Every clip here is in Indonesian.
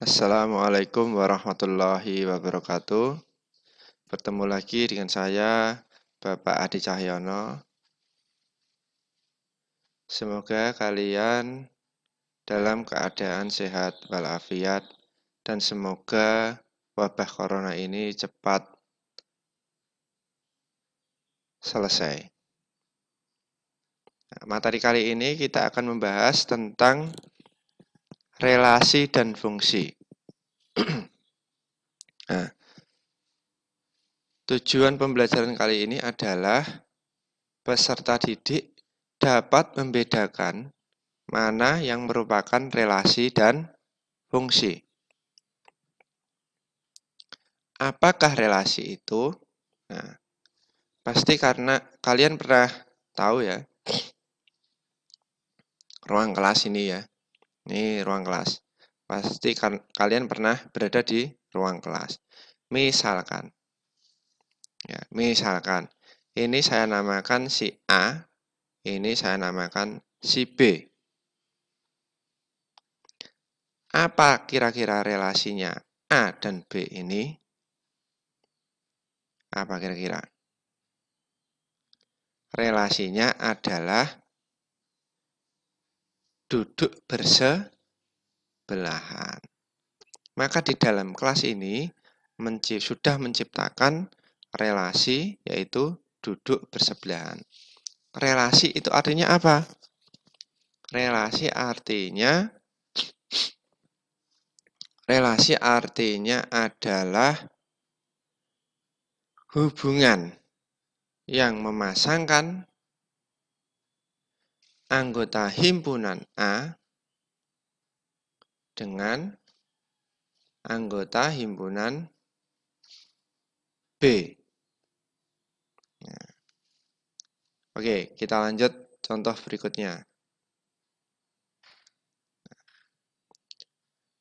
Assalamualaikum warahmatullahi wabarakatuh. Bertemu lagi dengan saya, Bapak Adi Cahyono. Semoga kalian dalam keadaan sehat walafiat dan semoga wabah corona ini cepat selesai. Materi kali ini kita akan membahas tentang relasi dan fungsi. Nah, tujuan pembelajaran kali ini adalah peserta didik dapat membedakan mana yang merupakan relasi dan fungsi. Apakah relasi itu? Nah, pasti karena kalian pernah tahu ya, ruang kelas ini ya. Ini ruang kelas. Pasti kalian pernah berada di ruang kelas. Misalkan, ini saya namakan si A, ini saya namakan si B. Apa kira-kira relasinya A dan B ini? Apa kira-kira? Relasinya adalah duduk bersebelahan. Maka di dalam kelas ini sudah menciptakan relasi, yaitu duduk bersebelahan. Relasi itu artinya apa? Relasi artinya adalah hubungan yang memasangkan anggota himpunan A dengan anggota himpunan B. Oke, kita lanjut contoh berikutnya.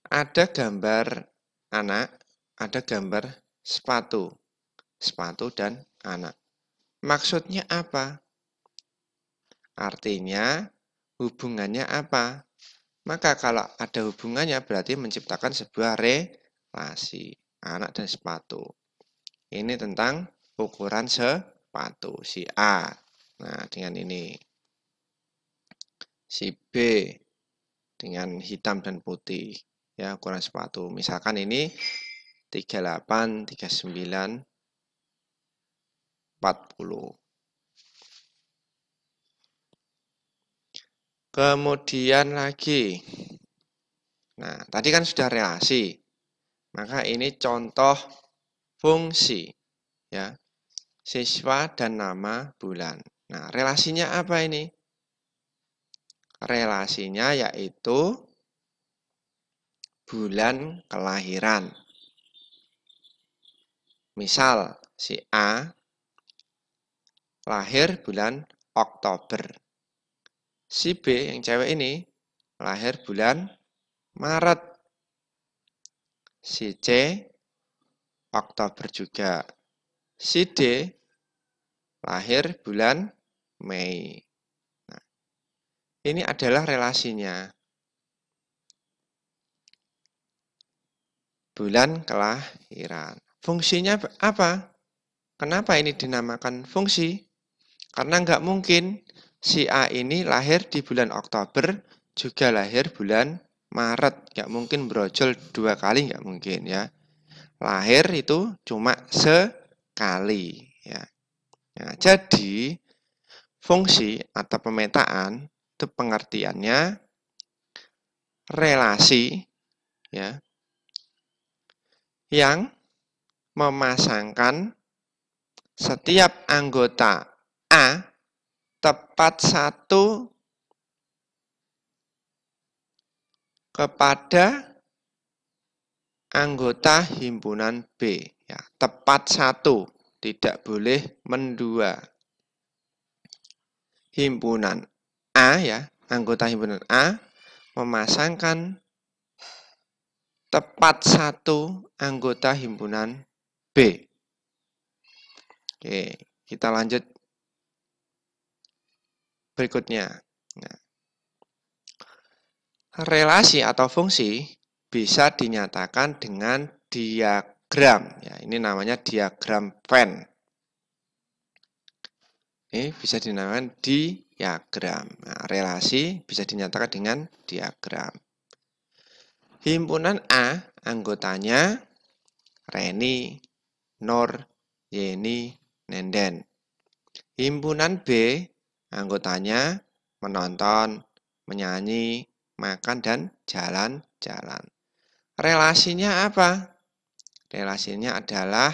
Ada gambar anak, ada gambar sepatu dan anak. Maksudnya apa? Artinya hubungannya apa? Maka kalau ada hubungannya berarti menciptakan sebuah relasi anak dan sepatu. Ini tentang ukuran sepatu si A. Nah, dengan ini. Si B dengan hitam dan putih. Ya, ukuran sepatu. Misalkan ini 38, 39, 40. Kemudian lagi. Nah, tadi kan sudah relasi. Maka ini contoh fungsi. Ya. Siswa dan nama bulan. Nah, relasinya apa ini? Relasinya yaitu bulan kelahiran. Misal, si A lahir bulan Oktober. Si B yang cewek ini lahir bulan Maret. Si C Oktober juga. Si D lahir bulan Mei. Nah, ini adalah relasinya. Bulan kelahiran. Fungsinya apa? Kenapa ini dinamakan fungsi? Karena nggak mungkin si A ini lahir di bulan Oktober, juga lahir bulan Maret. Nggak mungkin brojol 2 kali, nggak mungkin ya. Lahir itu cuma sekali. Ya. Nah, jadi fungsi atau pemetaan itu pengertiannya relasi ya, yang memasangkan setiap anggota A tepat satu kepada anggota himpunan B. Ya, tepat satu, tidak boleh mendua. Himpunan A ya, anggota himpunan A memasangkan tepat satu anggota himpunan B. Oke, kita lanjut berikutnya. Nah, relasi atau fungsi bisa dinyatakan dengan diagram. Ya, ini namanya diagram Venn. Ini bisa dinamakan diagram. Nah, relasi bisa dinyatakan dengan diagram. Himpunan A anggotanya Reni, Nur, Yeni, Nenden. Himpunan B anggotanya menonton, menyanyi, makan, dan jalan-jalan. Relasinya apa? Relasinya adalah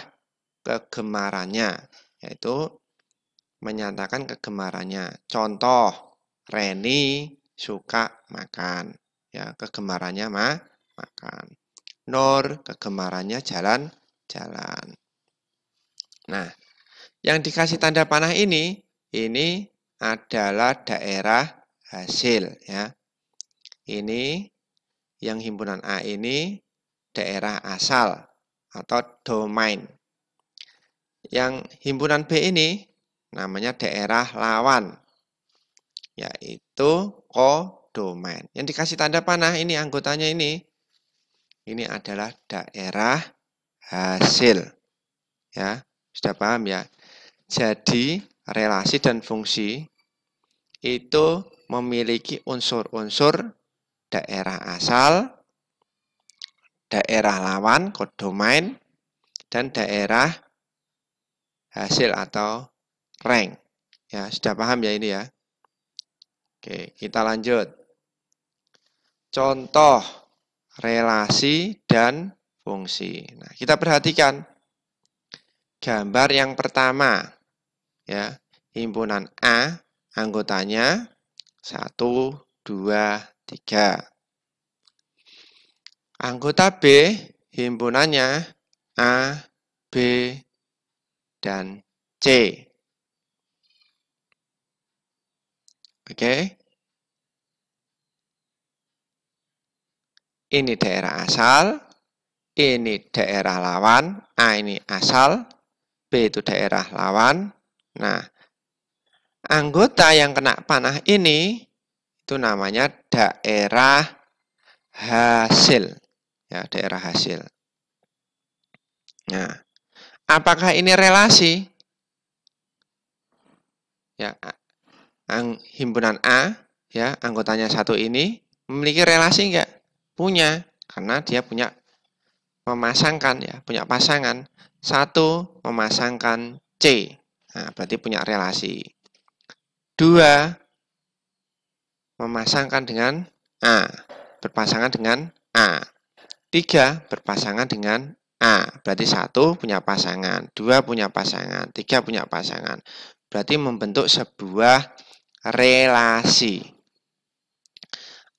kegemarannya, yaitu menyatakan kegemarannya. Contoh, Reni suka makan. Ya, kegemarannya makan. Nur, kegemarannya jalan-jalan. Nah, yang dikasih tanda panah ini adalah daerah hasil. Ya. Ini yang himpunan A ini daerah asal atau domain. Yang himpunan B ini namanya daerah lawan, yaitu kodomain. Yang dikasih tanda panah ini anggotanya ini adalah daerah hasil. Ya, sudah paham ya? Jadi, relasi dan fungsi itu memiliki unsur-unsur daerah asal, daerah lawan, kodomain, dan daerah hasil atau rank. Ya, sudah paham ya ini ya? Oke, kita lanjut. Contoh relasi dan fungsi. Nah, kita perhatikan gambar yang pertama. Ya, himpunan A anggotanya 1, 2, 3. Anggota B himpunannya A, B, dan C. Oke. Ini daerah asal, ini daerah lawan, A ini asal, B itu daerah lawan. Nah, anggota yang kena panah ini itu namanya daerah hasil. Ya, daerah hasil. Nah, apakah ini relasi? Ya, himpunan A, ya, anggotanya 1 ini memiliki relasi enggak? Punya, karena dia punya memasangkan, ya, punya pasangan. 1 memasangkan C. Nah, berarti punya relasi. 2 memasangkan dengan A, berpasangan dengan A. 3 berpasangan dengan A, berarti 1 punya pasangan, 2 punya pasangan, 3 punya pasangan. Berarti membentuk sebuah relasi.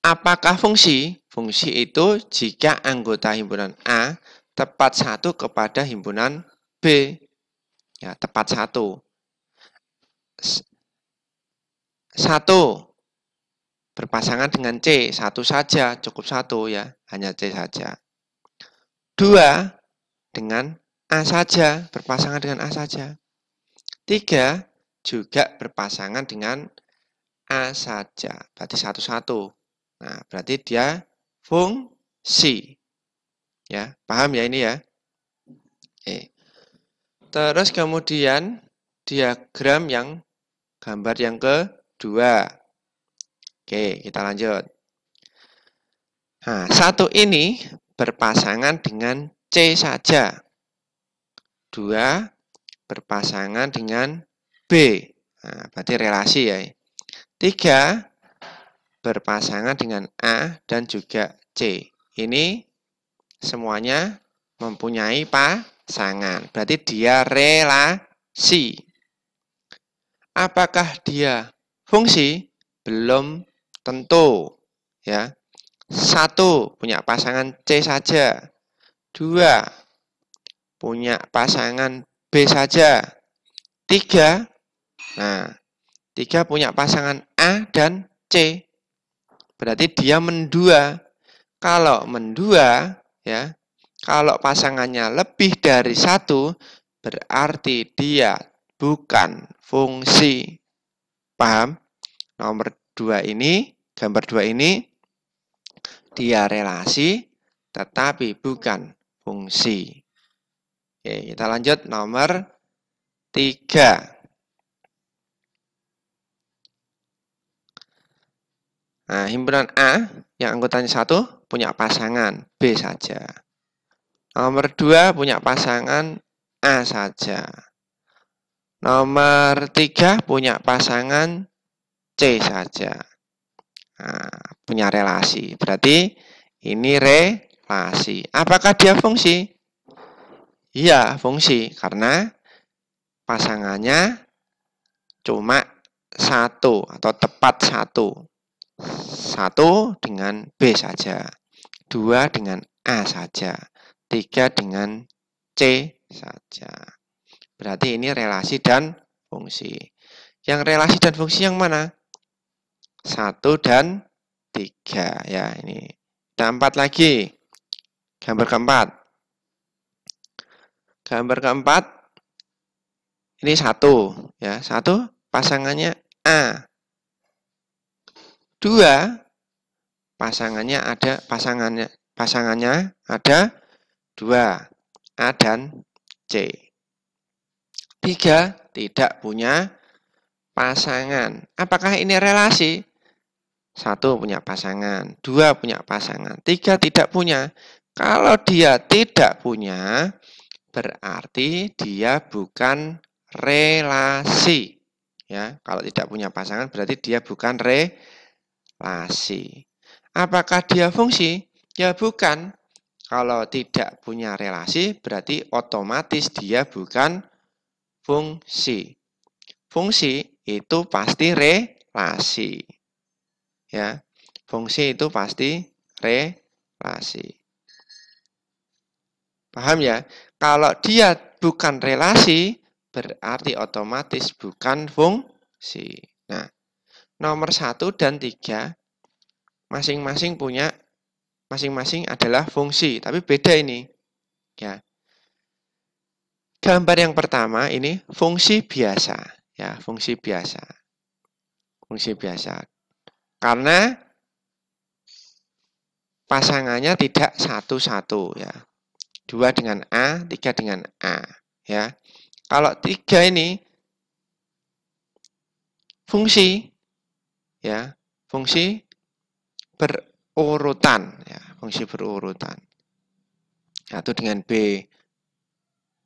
Apakah fungsi? Fungsi itu jika anggota himpunan A tepat 1 kepada himpunan B. Ya, tepat 1. 1 berpasangan dengan C, 1 saja, cukup 1 ya, hanya C saja. 2 dengan A saja, berpasangan dengan A saja. 3 juga berpasangan dengan A saja, berarti 1-1. Nah, berarti dia fungsi. Ya, paham ya ini ya? Terus kemudian diagram yang gambar yang kedua. Oke, kita lanjut. Nah, 1 ini berpasangan dengan C saja. 2 berpasangan dengan B. Nah, berarti relasi ya. 3 berpasangan dengan A dan juga C. Ini semuanya mempunyai pasangan. Berarti dia relasi. Apakah dia fungsi? Belum tentu. Ya. 1 punya pasangan C saja. 2 punya pasangan B saja. 3, nah, 3 punya pasangan A dan C. Berarti dia mendua. Kalau mendua, ya, kalau pasangannya lebih dari 1, berarti dia bukan fungsi. Paham? Nomor 2 ini, gambar 2 ini, dia relasi. tetapi bukan fungsi. Oke, kita lanjut nomor 3. Nah, himpunan A yang anggotanya 1 punya pasangan B saja. Nomor 2 punya pasangan A saja. Nomor 3 punya pasangan C saja. Nah, punya relasi. Berarti ini relasi. Apakah dia fungsi? Iya, fungsi. Karena pasangannya cuma 1 atau tepat 1. 1 dengan B saja. 2 dengan A saja. 3 dengan C saja. Berarti ini relasi dan fungsi. Yang relasi dan fungsi yang mana? 1 dan 3. Ya, ini. Ada 4 lagi. Gambar keempat. Gambar keempat. Ini 1. Ya, 1 pasangannya A. 2 pasangannya ada dua, A dan C. 3 tidak punya pasangan. Apakah ini relasi? 1 punya pasangan, 2 punya pasangan, 3 tidak punya. Kalau dia tidak punya, berarti dia bukan relasi. Ya, kalau tidak punya pasangan berarti dia bukan relasi. Apakah dia fungsi? Ya bukan. Kalau tidak punya relasi berarti otomatis dia bukan fungsi. Fungsi itu pasti relasi. Ya, fungsi itu pasti relasi. Paham ya? Kalau dia bukan relasi berarti otomatis bukan fungsi. Nah, nomor 1 dan 3 masing-masing adalah fungsi, tapi beda ini. Ya. Gambar yang pertama ini fungsi biasa, ya, fungsi biasa. Fungsi biasa. Karena pasangannya tidak satu-satu, ya. 2 dengan A, 3 dengan A, ya. Kalau 3 ini fungsi, ya, fungsi berurutan, ya, fungsi berurutan. 1 dengan B,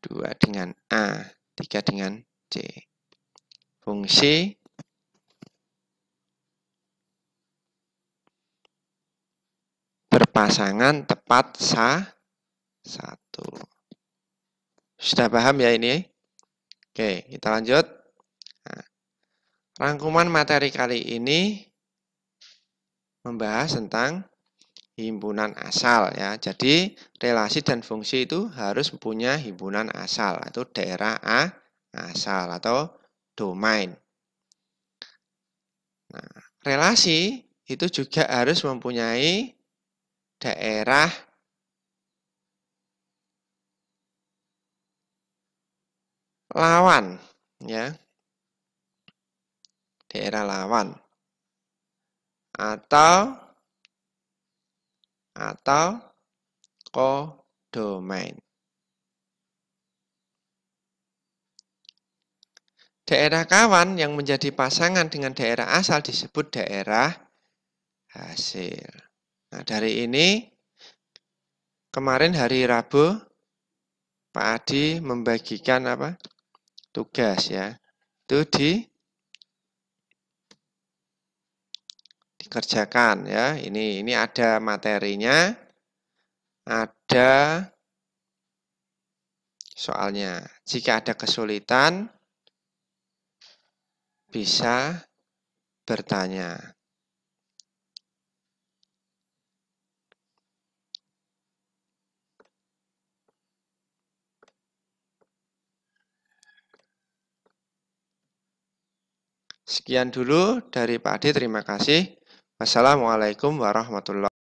2 dengan A, 3 dengan C. Fungsi berpasangan tepat satu. Sudah paham ya ini? Oke, kita lanjut. Nah, rangkuman materi kali ini membahas tentang himpunan asal ya. Jadi relasi dan fungsi itu harus mempunyai himpunan asal, itu daerah asal atau domain. Nah, relasi itu juga harus mempunyai daerah lawan ya. Daerah lawan atau kodomain. Daerah kawan yang menjadi pasangan dengan daerah asal disebut daerah hasil. Nah, dari ini kemarin hari Rabu Pak Adi membagikan tugas ya. Itu dikerjakan ya. Ini ada materinya, ada soalnya. Jika ada kesulitan bisa bertanya. Sekian dulu dari Pak Adi, terima kasih. Wassalamualaikum warahmatullahi wabarakatuh.